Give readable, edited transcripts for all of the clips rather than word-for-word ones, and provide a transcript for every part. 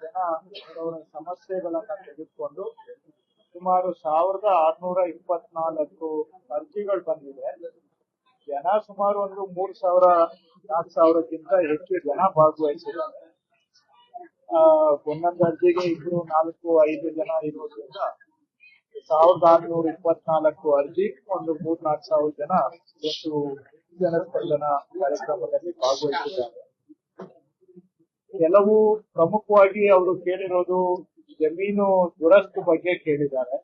ಜನ ಅವರ ಸಮಸ್ಯೆಗಳನ್ನ ತೆಗೆದುಕೊಂಡು ಸುಮಾರು 1624 ಅರ್ಜಿಗಳು ಬಂದಿದೆ. ಜನ ಸುಮಾರು ಒಂದು 3000-4000ಕ್ಕಿಂತ ಹೆಚ್ಚು ಜನ ಭಾಗವಹಿಸಿದ್ದಾರೆ. ಒಂದೊಂದು ಅರ್ಜಿಗೆ 2, 4, 5 ಜನ ಇರೋದ್ರಿಂದ 1624 ಅರ್ಜಿ, ಒಂದು 3-4 ಸಾವಿರ ಜನ ಇವತ್ತು ಜನಸ್ಪಂದನ ಕಾರ್ಯಕ್ರಮದಲ್ಲಿ ಭಾಗವಹಿಸಿದ್ದಾರೆ. ಕೆಲವು ಪ್ರಮುಖವಾಗಿ ಅವರು ಕೇಳಿರೋದು ಜಮೀನು ದುರಸ್ತಿ ಬಗ್ಗೆ ಕೇಳಿದ್ದಾರೆ.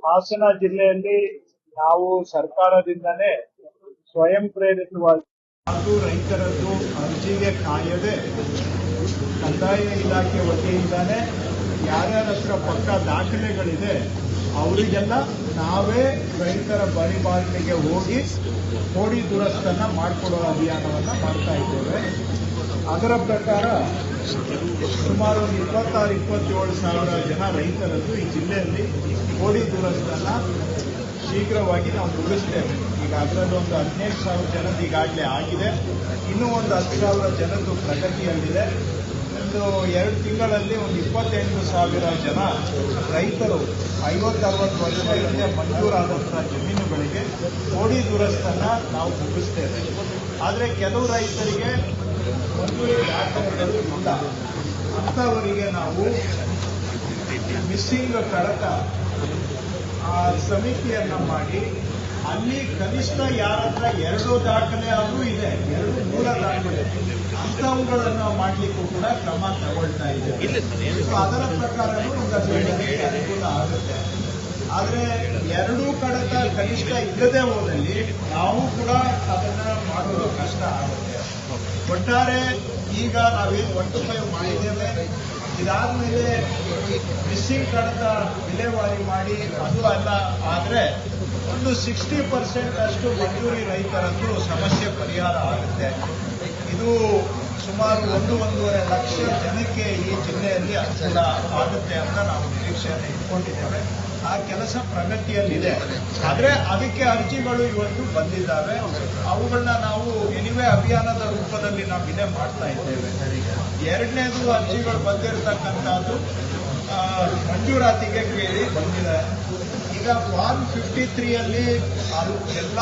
ಹಾಸನ ಜಿಲ್ಲೆಯಲ್ಲಿ ನಾವು ಸರ್ಕಾರದಿಂದನೇ ಸ್ವಯಂ ಪ್ರೇರಿತವಾಗಿ ಅದು ರೈತರದ್ದು ಅರ್ಜಿಗೆ ಕಾಯದೆ ಕಂದಾಯ ಇಲಾಖೆ ವತಿಯಿಂದಾನೇ ಯಾರ್ಯಾರ ಹತ್ರ ಪಕ್ಕ ದಾಖಲೆಗಳಿದೆ ಅವರಿಗೆಲ್ಲ ನಾವೇ ರೈತರ ಬಾಗಿಲಿಗೆ ಹೋಗಿ ಕೋಡಿ ದುರಸ್ತನ್ನ ಮಾಡಿಕೊಡೋ ಅಭಿಯಾನವನ್ನ ಮಾಡ್ತಾ ಇದ್ದೇವೆ. ಅದರ ಪ್ರಕಾರ ಸುಮಾರು 26-27 ಸಾವಿರ ಜನ ರೈತರದ್ದು ಈ ಜಿಲ್ಲೆಯಲ್ಲಿ ಕೋಡಿ ದುರಸ್ತನ್ನ ಶೀಘ್ರವಾಗಿ ನಾವು ಮುಗಿಸ್ತೇವೆ. ಈಗ ಅದರಲ್ಲಿ ಒಂದು 15,000 ಜನದ್ದು ಈಗಾಗಲೇ ಆಗಿದೆ. ಇನ್ನೂ ಒಂದು 10,000 ಜನದ್ದು ಪ್ರಗತಿಯಲ್ಲಿದೆ. ಒಂದು 2 ತಿಂಗಳಲ್ಲಿ ಒಂದು 28,000 ಜನ ರೈತರು 50-60 ವರ್ಷ ಹಿಂದೆ ಮಂಜೂರಾದಂತಹ ಜಮೀನುಗಳಿಗೆ ಕೋಡಿ ದುರಸ್ತನ್ನ ನಾವು ಮುಗಿಸ್ತೇವೆ. ಆದರೆ ಕೆಲವು ರೈತರಿಗೆ ಮಂಜೂರಿ ದಾಖಲೆಗಳು ಇಲ್ಲ. ಅಂಥವರಿಗೆ ನಾವು ಮಿಸ್ಸಿಂಗ್ ಕಡತ ಸಮಿತಿಯನ್ನ ಮಾಡಿ ಅಲ್ಲಿ ಕನಿಷ್ಠ ಯಾರ ಹತ್ರ 2 ದಾಖಲೆ ಆದರೂ ಇದೆ, 2 ಮೂಲ ದಾಖಲೆ, ಅಂಥವುಗಳನ್ನು ಮಾಡಲಿಕ್ಕೂ ಕೂಡ ಕ್ರಮ ತಗೊಳ್ತಾ ಇದೆ. ಅದರ ಪ್ರಕಾರವೂ ಒಂದು ಅನುಕೂಲ ಆಗುತ್ತೆ. ಆದರೆ 2 ಕಡತ ಕನಿಷ್ಠ ಇಲ್ಲದೆ ಹೋದಲ್ಲಿ ನಾವು ಕೂಡ ಅದನ್ನ ಮಾಡೋದು ಕಷ್ಟ ಆಗುತ್ತೆ. ಒಟ್ಟಾರೆ ಈಗ ನಾವೇನು 1-5 ಮಾಡಿದ್ದೇವೆ. ಇದಾದ್ಮೇಲೆ ಮಿಸ್ಸಿಂಗ್ ಕಡತ ವಿಲೇವಾರಿ ಮಾಡಿ ಅದು ಅಲ್ಲ ಆದರೆ ಒಂದು 60% ಅಷ್ಟು ಮಂಜೂರಿ ರೈತರದ್ದು ಸಮಸ್ಯೆ ಪರಿಹಾರ ಆಗುತ್ತೆ. ಇದು ಸುಮಾರು 1-1.5 ಲಕ್ಷ ಜನಕ್ಕೆ ಈ ಜಿಲ್ಲೆಯಲ್ಲಿ ಅನುಕೂಲ ಆಗುತ್ತೆ ಅಂತ ನಾವು ನಿರೀಕ್ಷೆಯನ್ನು ಇಟ್ಕೊಂಡಿದ್ದೇವೆ. ಆ ಕೆಲಸ ಪ್ರಗತಿಯಲ್ಲಿದೆ. ಆದರೆ ಅದಕ್ಕೆ ಅರ್ಜಿಗಳು ಇವತ್ತು ಬಂದಿದ್ದಾವೆ. ಅವುಗಳನ್ನ ನಾವು ಎನಿವೆ ಅಭಿಯಾನದ ರೂಪದಲ್ಲಿ ನಾವು ಇದೇ ಮಾಡ್ತಾ ಇದ್ದೇವೆ. 2ನೇದು ಅರ್ಜಿಗಳು ಬಂದಿರತಕ್ಕಂಥದ್ದು ಮಂಜೂರಾತಿಗೆ ಕೇಳಿ ಬಂದಿದೆ. ಈಗ ಫಾರ್ಮ್ 53ಯಲ್ಲಿ ಎಲ್ಲ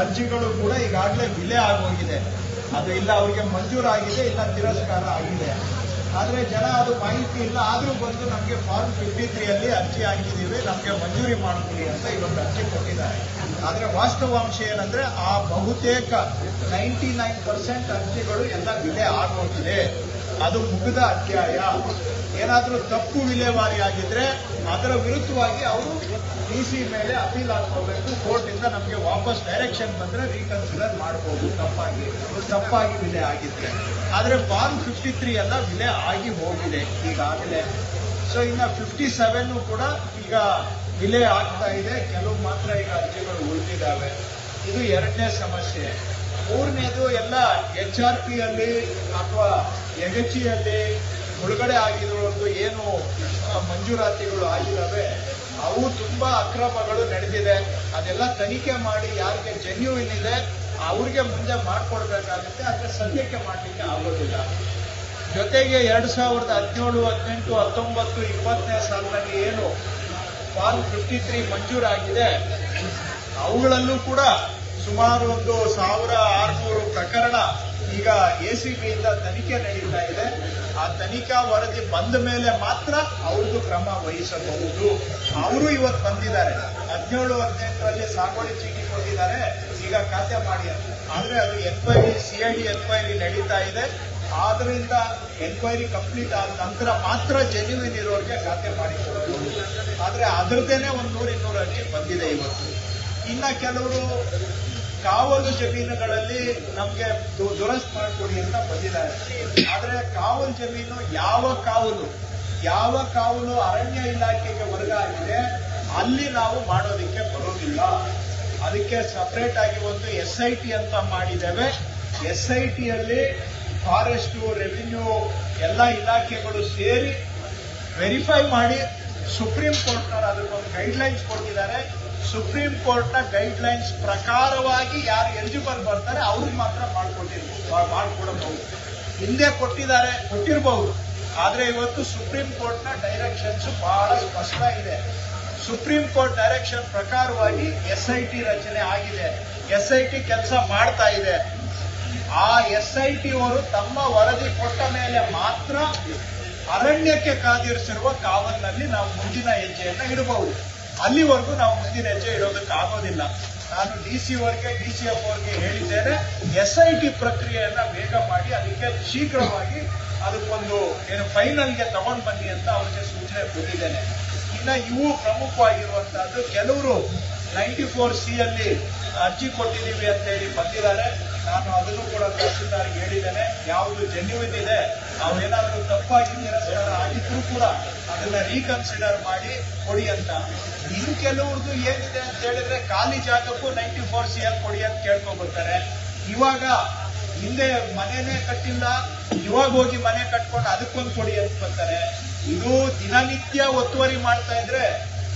ಅರ್ಜಿಗಳು ಕೂಡ ಈಗಾಗಲೇ ವಿಲೆ ಆಗೋಗಿದೆ. ಅದು ಇಲ್ಲ ಅವರಿಗೆ ಮಂಜೂರಾಗಿದೆ, ಇಲ್ಲ ತಿರಸ್ಕಾರ ಆಗಿದೆ. ಆದರೆ ಜನ ಅದು ಮಾಹಿತಿ ಇಲ್ಲ. ಆದರೂ ಬಂದು ನಮಗೆ ಫಾರ್ಮ್ 53ಯಲ್ಲಿ ಅರ್ಜಿ ಹಾಕಿದ್ದೀವಿ, ನಮಗೆ ಮಂಜೂರಿ ಮಾಡ್ತೀವಿ ಅಂತ ಇವತ್ತು ಅರ್ಜಿ ಕೊಟ್ಟಿದ್ದಾರೆ. ಆದರೆ ವಾಸ್ತವಾಂಶ ಏನಂದ್ರೆ ಆ ಬಹುತೇಕ 99% ಅರ್ಜಿಗಳು ಎಲ್ಲ ವಿಲೆ ಆಗೋಗಿದೆ. ಅದು ಮುಗಿದ ಅಧ್ಯಾಯ. ಏನಾದರೂ ತಪ್ಪು ವಿಲೇವಾರಿ ಆಗಿದ್ರೆ ಅದರ ವಿರುದ್ಧವಾಗಿ ಅವರು ಡಿಸಿ ಮೇಲೆ ಅಪೀಲ್ ಹಾಕೋಬೇಕು. ಕೋರ್ಟಿಂದ ನಮಗೆ ವಾಪಸ್ ಡೈರೆಕ್ಷನ್ ಬಂದ್ರೆ ರೀಕನ್ಸಿಡರ್ ಮಾಡಬಹುದು ತಪ್ಪಾಗಿ ವಿಲೆ ಆಗಿದ್ರೆ. ಆದರೆ ಫಾರ್ಮ್ 53 ಎಲ್ಲ ವಿಲೆ ಆಗಿ ಹೋಗಿದೆ ಈಗಾಗಲೇ. ಸೊ ಇನ್ನು 57 ಕೂಡ ಈಗ ವಿಲೆ ಆಗ್ತಾ ಇದೆ. ಕೆಲವು ಮಾತ್ರ ಈಗ ಅರ್ಜಿಗಳು ಉಳಿದಿದ್ದಾವೆ. ಇದು 2ನೇ ಸಮಸ್ಯೆ. 3ನೇದು ಎಲ್ಲ HRPಯಲ್ಲಿ ಅಥವಾ ಯಗಚಿಯಲ್ಲಿ ಮುಳುಗಡೆ ಆಗಿರೋದು ಏನು ಮಂಜೂರಾತಿಗಳು ಆಗಿದ್ದಾವೆ ಅವು ತುಂಬಾ ಅಕ್ರಮಗಳು ನಡೆದಿದೆ. ಅದೆಲ್ಲ ತನಿಖೆ ಮಾಡಿ ಯಾರಿಗೆ ಜೆನ್ಯೂನ್ ಇದೆ ಅವ್ರಿಗೆ ಮುಂದೆ ಮಾಡಿಕೊಡ್ಬೇಕಾಗುತ್ತೆ. ಆದರೆ ಸದ್ಯಕ್ಕೆ ಮಾಡಲಿಕ್ಕೆ ಆಗೋದಿಲ್ಲ. ಜೊತೆಗೆ 2017, 18, 19, 20ನೇ ಸಾಲಿನಲ್ಲಿ ಏನು ಫಾರ್ಮ್ 53 ಮಂಜೂರಾಗಿದೆ ಅವುಗಳಲ್ಲೂ ಕೂಡ ಸುಮಾರು ಒಂದು 1600 ಪ್ರಕರಣ ಈಗ ACBಯಿಂದ ತನಿಖೆ ನಡೀತಾ ಇದೆ. ಆ ತನಿಖಾ ವರದಿ ಬಂದ ಮೇಲೆ ಮಾತ್ರ ಅವ್ರದ್ದು ಕ್ರಮ ವಹಿಸಬಹುದು. ಅವರು ಇವತ್ತು ಬಂದಿದ್ದಾರೆ. 17, 18ರಲ್ಲಿ ಸಾಗುವಳಿ ಚೀಟಿ ಕೊಟ್ಟಿದ್ದಾರೆ, ಈಗ ಖಾತೆ ಮಾಡಿ ಅಂತ. ಆದರೆ ಅದು ಎನ್ಕ್ವೈರಿ CID ಎನ್ಕ್ವೈರಿ ನಡೀತಾ ಇದೆ. ಆದ್ರಿಂದ ಎನ್ಕ್ವೈರಿ ಕಂಪ್ಲೀಟ್ ಆದ ನಂತರ ಮಾತ್ರ ಜೆನ್ಯೂನ್ ಇರೋರಿಗೆ ಖಾತೆ ಮಾಡಿಕೊಡಬಹುದು. ಆದರೆ ಅದರದ್ದೇನೆ 100-200 ಅರ್ಜಿ ಬಂದಿದೆ ಇವತ್ತು. ಇನ್ನ ಕೆಲವರು ಕಾವಲು ಜಮೀನುಗಳಲ್ಲಿ ನಮಗೆ ದುರಸ್ತಿ ಮಾಡಿಕೊಡಿ ಅಂತ ಬಂದಿದ್ದಾರೆ. ಆದರೆ ಕಾವಲು ಜಮೀನು ಯಾವ ಕಾವಲು ಅರಣ್ಯ ಇಲಾಖೆಗೆ ವರ್ಗ ಆಗಿದೆ ಅಲ್ಲಿ ನಾವು ಮಾಡೋದಕ್ಕೆ ಬರೋದಿಲ್ಲ. ಅದಕ್ಕೆ ಸಪರೇಟ್ ಆಗಿ ಒಂದು SIT ಅಂತ ಮಾಡಿದ್ದೇವೆ. SITಯಲ್ಲಿ ಫಾರೆಸ್ಟ್, ರೆವಿನ್ಯೂ ಎಲ್ಲ ಇಲಾಖೆಗಳು ಸೇರಿ ವೆರಿಫೈ ಮಾಡಿ ಸುಪ್ರೀಂ ಕೋರ್ಟ್ನವರು ಅದಕ್ಕೊಂದು ಗೈಡ್ಲೈನ್ಸ್ ಕೊಟ್ಟಿದ್ದಾರೆ. ಸುಪ್ರೀಂ ಕೋರ್ಟ್ನ ಗೈಡ್ಲೈನ್ಸ್ ಪ್ರಕಾರವಾಗಿ ಯಾರು ಎಲಿಜಿಬಲ್ ಬರ್ತಾರೆ ಅವ್ರಿಗೆ ಮಾತ್ರ ಮಾಡಿಕೊಡಬಹುದು. ಹಿಂದೆ ಕೊಟ್ಟಿರಬಹುದು, ಆದ್ರೆ ಇವತ್ತು ಸುಪ್ರೀಂ ಕೋರ್ಟ್ ನ ಡೈರೆಕ್ಷನ್ಸ್ ಬಹಳ ಸ್ಪಷ್ಟ ಇದೆ. ಸುಪ್ರೀಂ ಕೋರ್ಟ್ ಡೈರೆಕ್ಷನ್ ಪ್ರಕಾರವಾಗಿ SIT ರಚನೆ ಆಗಿದೆ. SIT ಕೆಲಸ ಮಾಡ್ತಾ ಇದೆ. ಆ SIT ಅವರು ತಮ್ಮ ವರದಿ ಕೊಟ್ಟ ಮೇಲೆ ಮಾತ್ರ ಅರಣ್ಯಕ್ಕೆ ಕಾದಿರಿಸಿರುವ ಕಾವಲಿನಲ್ಲಿ ನಾವು ಮುಂದಿನ ಹೆಜ್ಜೆಯನ್ನ ಇಡಬಹುದು. ಅಲ್ಲಿವರೆಗೂ ನಾವು ಮುಂದಿನ ಹೆಜ್ಜೆ ಇಡೋದಕ್ಕಾಗೋದಿಲ್ಲ. ನಾನು DC ಅವರಿಗೆ DCF ಅವರಿಗೆ ಹೇಳಿದ್ದೇನೆ, SIT ಪ್ರಕ್ರಿಯೆಯನ್ನ ಬೇಗ ಮಾಡಿ ಅದಕ್ಕೆ ಶೀಘ್ರವಾಗಿ ಅದಕ್ಕೊಂದು ಫೈನಲ್ಗೆ ತಗೊಂಡು ಬನ್ನಿ ಅಂತ ಅವರಿಗೆ ಸೂಚನೆ ಕೊಟ್ಟಿದ್ದೇನೆ. ಇನ್ನ ಇವು ಪ್ರಮುಖವಾಗಿರುವಂತಹದ್ದು, ಕೆಲವರು 94C ಅಲ್ಲಿ ಅರ್ಜಿ ಕೊಟ್ಟಿದ್ದೀವಿ ಅಂತ ಹೇಳಿ ಬಂದಿದ್ದಾರೆ. ನಾನು ಅದನ್ನು ಕೂಡ ತಹಸೀಲ್ದಾರ್ಗೆ ಹೇಳಿದ್ದೇನೆ, ಯಾವುದು ಜೆನ್ಯೂನ್ ಇದೆ, ಅವೇನಾದ್ರೂ ತಪ್ಪಾಗಿ ತಿರಸ್ಕಾರ ಆಗಿದ್ರು ಕೂಡ ಅದನ್ನ ರೀಕನ್ಸಿಡರ್ ಮಾಡಿ ಕೊಡಿ ಅಂತ. ಇನ್ನು ಕೆಲವ್ರದ್ದು ಏನಿದೆ ಅಂತ ಹೇಳಿದ್ರೆ, ಖಾಲಿ ಜಾಗಕ್ಕೂ 94C ಅಲ್ಲಿ ಕೊಡಿ ಅಂತ ಕೇಳ್ಕೊಂಡ್ಬರ್ತಾರೆ. ಇವಾಗ ಹಿಂದೆ ಮನೆನೇ ಕಟ್ಟಿಲ್ಲ, ಇವಾಗ ಹೋಗಿ ಮನೆ ಕಟ್ಕೊಂಡು ಅದಕ್ಕೊಂದು ಕೊಡಿ ಅಂತ ಬರ್ತಾರೆ. ಇದು ದಿನನಿತ್ಯ ಒತ್ತುವರಿ ಮಾಡ್ತಾ ಇದ್ರೆ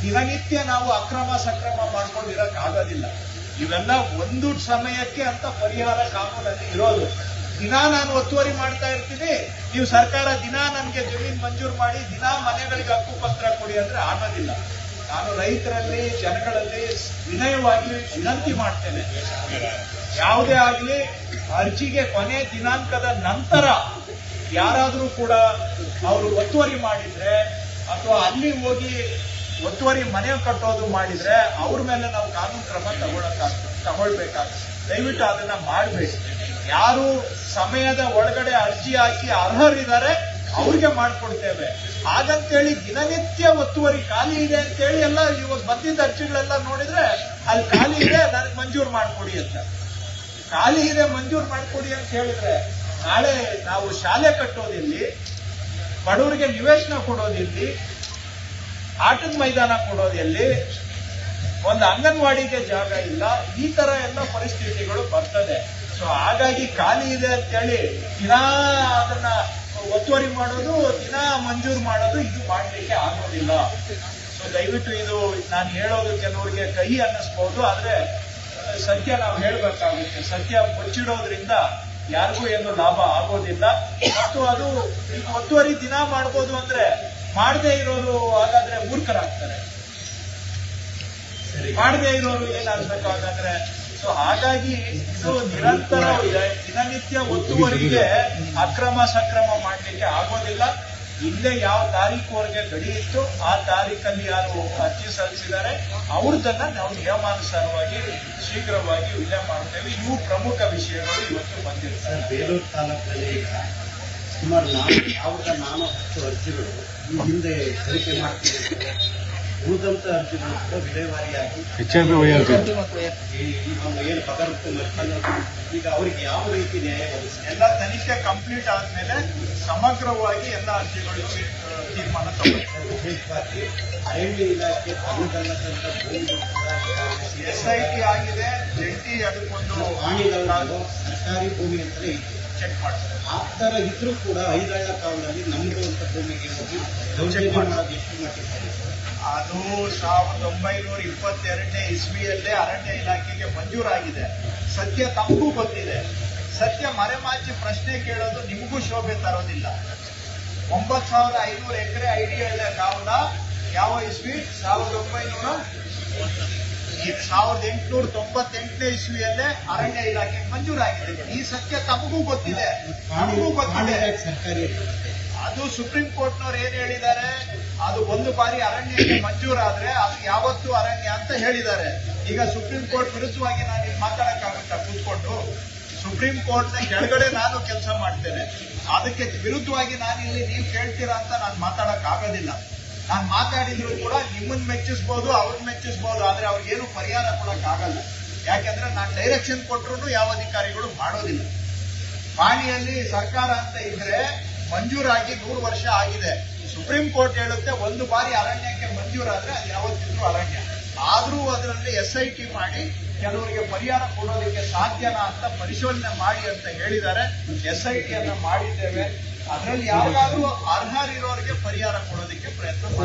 ದಿನನಿತ್ಯ ನಾವು ಅಕ್ರಮ ಸಕ್ರಮ ಮಾಡ್ಕೊಂಡಿರಕ್ ಆಗೋದಿಲ್ಲ. ಇವೆಲ್ಲ ಒಂದು ಸಮಯಕ್ಕೆ ಅಂತ ಪರಿಹಾರ ಕಾನೂನಲ್ಲಿ ಇರೋದು. ದಿನಾ ನಾನು ಒತ್ತುವರಿ ಮಾಡ್ತಾ ಇರ್ತೀನಿ, ನೀವು ಸರ್ಕಾರ ದಿನಾ ನನಗೆ ಜಮೀನು ಮಂಜೂರು ಮಾಡಿ ದಿನಾ ಮನೆಗಳಿಗೆ ಹಕ್ಕುಪತ್ರ ಕೊಡಿ ಅಂದ್ರೆ ಆಗೋದಿಲ್ಲ. ನಾನು ರೈತರಲ್ಲಿ, ಜನಗಳಲ್ಲಿ ವಿನಯವಾಗಿ ವಿನಂತಿ ಮಾಡ್ತೇನೆ, ಯಾವುದೇ ಆಗಲಿ ಅರ್ಜಿಗೆ ಕೊನೆ ದಿನಾಂಕದ ನಂತರ ಯಾರಾದರೂ ಕೂಡ ಅವರು ಒತ್ತುವರಿ ಮಾಡಿದ್ರೆ ಅಥವಾ ಅಲ್ಲಿ ಹೋಗಿ ಒತ್ತುವರಿ ಮನೆ ಕಟ್ಟೋದು ಮಾಡಿದ್ರೆ ಅವ್ರ ಮೇಲೆ ನಾವು ಕಾನೂನು ಕ್ರಮ ತಗೊಳ್ಬೇಕಾಗ್ತದೆ. ದಯವಿಟ್ಟು ಅದನ್ನ ಮಾಡಬೇಕು. ಯಾರು ಸಮಯದ ಒಳಗಡೆ ಅರ್ಜಿ ಹಾಕಿ ಅರ್ಹರಿದ್ದಾರೆ ಅವ್ರಿಗೆ ಮಾಡ್ಕೊಡ್ತೇವೆ. ಹಾಗಂತೇಳಿ ದಿನನಿತ್ಯ ಒತ್ತುವರಿ ಖಾಲಿ ಇದೆ ಅಂತೇಳಿ ಎಲ್ಲ ಇವಾಗ ಬಂದಿದ್ದ ಅರ್ಜಿಗಳೆಲ್ಲ ನೋಡಿದ್ರೆ ಅಲ್ಲಿ ಖಾಲಿ ಇದೆ ನನಗೆ ಮಂಜೂರು ಮಾಡ್ಕೊಡಿ ಅಂತ, ಖಾಲಿ ಇದೆ ಮಂಜೂರು ಮಾಡ್ಕೊಡಿ ಅಂತ ಹೇಳಿದ್ರೆ ನಾಳೆ ನಾವು ಶಾಲೆ ಕಟ್ಟೋದಿಲ್ಲಿ, ಬಡವರಿಗೆ ನಿವೇಶನ ಕೊಡೋದಿಲ್ಲಿ, ಆಟದ ಮೈದಾನ ಕೊಡೋದಿಲ್ಲಿ, ಒಂದು ಅಂಗನವಾಡಿಗೆ ಜಾಗ ಇಲ್ಲ, ಈ ತರ ಎಲ್ಲ ಪರಿಸ್ಥಿತಿಗಳು ಬರ್ತದೆ. ಸೊ ಹಾಗಾಗಿ ಖಾಲಿ ಇದೆ ಅಂತೇಳಿ ದಿನಾ ಅದನ್ನ ಒತ್ತುವರಿ ಮಾಡೋದು, ದಿನಾ ಮಂಜೂರು ಮಾಡೋದು, ಇದು ಮಾಡಲಿಕ್ಕೆ ಆಗೋದಿಲ್ಲ. ಸೊ ದಯವಿಟ್ಟು ಇದು ನಾನು ಹೇಳೋದು ಕೆಲವರಿಗೆ ಕಹಿ ಅನ್ನಿಸ್ಬಹುದು, ಆದ್ರೆ ಸತ್ಯ ನಾವು ಹೇಳ್ಬೇಕಾಗುತ್ತೆ. ಸತ್ಯ ಮುಚ್ಚಿಡೋದ್ರಿಂದ ಯಾರಿಗೂ ಏನು ಲಾಭ ಆಗೋದಿಲ್ಲ. ಮತ್ತು ಅದು ಒತ್ತುವರಿ ದಿನ ಮಾಡ್ಬೋದು ಅಂದ್ರೆ ಮಾಡದೇ ಇರೋರು ಹಾಗಾದ್ರೆ ಮೂರ್ಖರಾಗ್ತಾರೆ, ಮಾಡದೇ ಇರೋರು ಏನಾಗ್ಬೇಕು ಹಾಗಾದ್ರೆ. ಸೊ ಹಾಗಾಗಿ ಇದು ನಿರಂತರ ದಿನನಿತ್ಯ ಒತ್ತುವರಿಗೆ ಅಕ್ರಮ ಸಕ್ರಮ ಮಾಡಲಿಕ್ಕೆ ಆಗೋದಿಲ್ಲ. ಇಲ್ಲೇ ಯಾವ ತಾರೀಕುವರೆಗೆ ಗಡಿ ಇತ್ತು ಆ ತಾರೀಕಲ್ಲಿ ಯಾರು ಅರ್ಜಿ ಸಲ್ಲಿಸಿದ್ದಾರೆ ಅವ್ರದನ್ನ ನಾವು ನಿಯಮಾನುಸಾರವಾಗಿ ಶೀಘ್ರವಾಗಿ ವಿಲೆ ಮಾಡ್ತೇವೆ. ಇವು ಪ್ರಮುಖ ವಿಷಯಗಳು ಇವತ್ತು ಬಂದಿರ್ತಾರೆ. ಬೇಲೂರು ತಾಲೂಕಿನಲ್ಲಿ ಸುಮಾರು 410 ಅರ್ಜಿಗಳು ಈ ಹಿಂದೆ ತನಿಖೆ ಮಾಡ್ತಿದ್ದಾರೆ. ಉಳಿದಂತ ಅರ್ಜಿಗಳು ಕೂಡ ವಿಲೇವಾರಿಯಾಗಿ ಏನು ಪಗಾರಕ್ಕೂ ಈಗ ಅವರಿಗೆ ಯಾವ ರೀತಿ ನ್ಯಾಯ ಒದಗಿಸಿ ಎಲ್ಲ ತನಿಖೆ ಕಂಪ್ಲೀಟ್ ಆದ್ಮೇಲೆ ಸಮಗ್ರವಾಗಿ ಎಲ್ಲ ಅರ್ಜಿಗಳು ತೀರ್ಮಾನ ತಗೊಳ್ತಾರೆ. ವಿಶೇಷವಾಗಿ ಅರಣ್ಯ ಇಲಾಖೆ ತನ್ನದಲ್ಲದಂತ ಭೂಮಿ SIT ಆಗಿದೆ, ಜಂಟಿ ಅದಕ್ಕೊಂದು ಪ್ರಾಣಿಗಳು ಸರ್ಕಾರಿ ಭೂಮಿ ಅಂತಲೇ ಇದೆ, ಚೆಕ್ ಮಾಡ್ತಾರೆ. ಆ ತರ ಇದ್ರೂ ಕೂಡ ಐದಳ್ಳ ಕಾಲದಲ್ಲಿ ನಮ್ದು ಅಂತ ಭೂಮಿಗೆ ಹೋಗಿ ದೌರ್ಜನ್ಯ ಮಾಡೋದು ಎಷ್ಟು ಮಟ್ಟಿಗೆ? ಅದು 1922ನೇ ಇಸ್ವಿಯಲ್ಲೇ ಅರಣ್ಯ ಇಲಾಖೆಗೆ ಮಂಜೂರಾಗಿದೆ. ಸತ್ಯ ತಮಗೂ ಗೊತ್ತಿದೆ. ಸತ್ಯ ಮರೆಮಾಚಿ ಪ್ರಶ್ನೆ ಕೇಳೋದು ನಿಮಗೂ ಶೋಭೆ ತರೋದಿಲ್ಲ. 9500 ಎಕರೆ ಐಡಿಯಳ್ಳ ಕಾವಲ ಯಾವ ಇಸ್ವಿ? 1898ನೇ ಇಸ್ವಿಯಲ್ಲೇ ಅರಣ್ಯ ಇಲಾಖೆಗೆ ಮಂಜೂರಾಗಿದೆ. ಈ ಸತ್ಯ ತಮಗೂ ಗೊತ್ತಿದೆ, ನಮಗೂ ಗೊತ್ತಿದೆ. ಸರ್ಕಾರಿ ಅದು ಸುಪ್ರೀಂ ಕೋರ್ಟ್ನವ್ರು ಏನ್ ಹೇಳಿದ್ದಾರೆ, ಅದು ಒಂದು ಬಾರಿ ಅರಣ್ಯಕ್ಕೆ ಮಂಜೂರಾದ್ರೆ ಅದು ಯಾವತ್ತೂ ಅರಣ್ಯ ಅಂತ ಹೇಳಿದ್ದಾರೆ. ಈಗ ಸುಪ್ರೀಂ ಕೋರ್ಟ್ ವಿರುದ್ಧವಾಗಿ ನಾನು ಇಲ್ಲಿ ಮಾತಾಡಕ್ಕಾಗುತ್ತಾ ಕೂತ್ಕೊಂಡು? ಸುಪ್ರೀಂ ಕೋರ್ಟ್ನ ಕೆಳಗಡೆ ನಾನು ಕೆಲಸ ಮಾಡ್ತೇನೆ, ಅದಕ್ಕೆ ವಿರುದ್ಧವಾಗಿ ನಾನು ಇಲ್ಲಿ ನೀವು ಕೇಳ್ತೀರಾ ಅಂತ ನಾನು ಮಾತಾಡಕ್ ಆಗೋದಿಲ್ಲ. ನಾನು ಮಾತಾಡಿದ್ರು ಕೂಡ ನಿಮ್ಮನ್ನ ಮೆಚ್ಚಿಸ್ಬೋದು, ಅವ್ರನ್ನ ಮೆಚ್ಚಿಸ್ಬೋದು, ಆದ್ರೆ ಅವ್ರಿಗೇನು ಪರಿಹಾರ ಕೊಡಕ್ ಆಗಲ್ಲ. ಯಾಕೆಂದ್ರೆ ನಾನು ಡೈರೆಕ್ಷನ್ ಕೊಟ್ಟರು ಯಾವ ಅಧಿಕಾರಿಗಳು ಮಾಡೋದಿಲ್ಲ. ಪಾಣಿಯಲ್ಲಿ ಸರ್ಕಾರ ಅಂತ ಇದ್ರೆ ಮಂಜೂರಾಗಿ 100 ವರ್ಷ ಆಗಿದೆ. ಸುಪ್ರೀಂ ಕೋರ್ಟ್ ಹೇಳುತ್ತೆ ಒಂದು ಬಾರಿ ಅರಣ್ಯಕ್ಕೆ ಮಂಜೂರಾದ್ರೆ ಅದು ಯಾವತ್ತಿದ್ರು ಅರಣ್ಯ. ಆದ್ರೂ ಅದರಲ್ಲಿ SIT ಮಾಡಿ ಕೆಲವರಿಗೆ ಪರಿಹಾರ ಕೊಡೋದಕ್ಕೆ ಸಾಧ್ಯನಾ ಅಂತ ಪರಿಶೋಧನೆ ಮಾಡಿ ಅಂತ ಹೇಳಿದ್ದಾರೆ. SIT ಅನ್ನ ಮಾಡಿದ್ದೇವೆ. ಅದರಲ್ಲಿ ಯಾವಾಗಾದ್ರೂ ಅರ್ಹರಿರೋರಿಗೆ ಪರಿಹಾರ ಕೊಡೋದಕ್ಕೆ ಪ್ರಯತ್ನ ಮಾಡ್ತೀವಿ.